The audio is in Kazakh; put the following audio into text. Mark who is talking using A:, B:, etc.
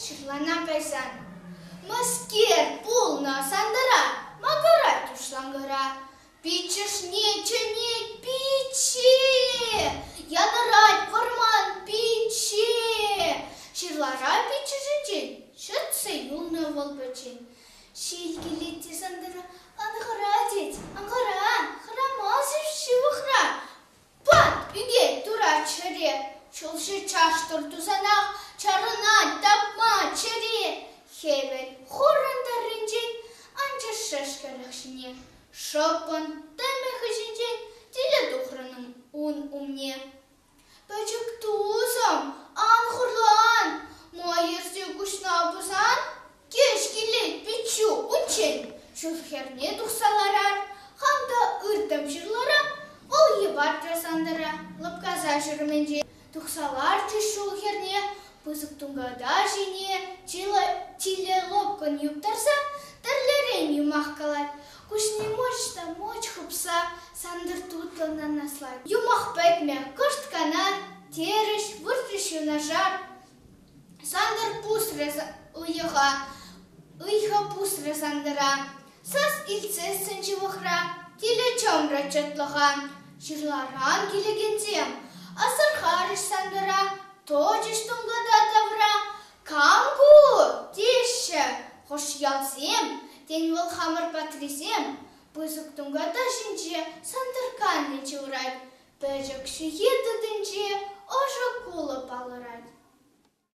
A: шырлана кайсан. Маскер пулна сандыра, магара тушлангыра. Пичеш нече пичи, янырать варман пичи. Шырлара пичи жичин, шытсы юлны волбачин. Шилгилетти сандыра, ангара деть, ангара, храмазы шивыхра. Пат үге тура чаре, чулшы чаш туртузанах, чарына тапма чаре. Хевел хорындарынжен, анча шашкалахшыне. Шопын тәмі хышынжен, тілі дұқырының ұн умне. Бәчік тузым, анхырлан, майырсы күшна бұзан, кеш келет бітчу ұнчен. Шүлхерне тұқсаларар, қамда ұртым жырлара, ол ебар жасандыра, лыпказа жүрменже. Тұқсалар чеш шүлхерне, бұзық тұңғада жене, тілі лопкын юптарса, тірлерен юмақ қалар. Кушни мочта моч хупса, сандыр тутланан наслар. Юмах пәтме, кышт канар, тереш, вұртыш юнажар. Сандыр пусры ұйға пусры сандыра. Сас илсе сынчы вұхра, теле чомра чытлыға. Жырларан келегензем, асыр харыш сандыра, точыш тұңғада тавра. Камгу, теші, хош ялсем, тен вол хамыр патрисем, бұзық тұңғада жінже сандырканны чурать, бәжік шүйеді дінже, ожы қолы балырать.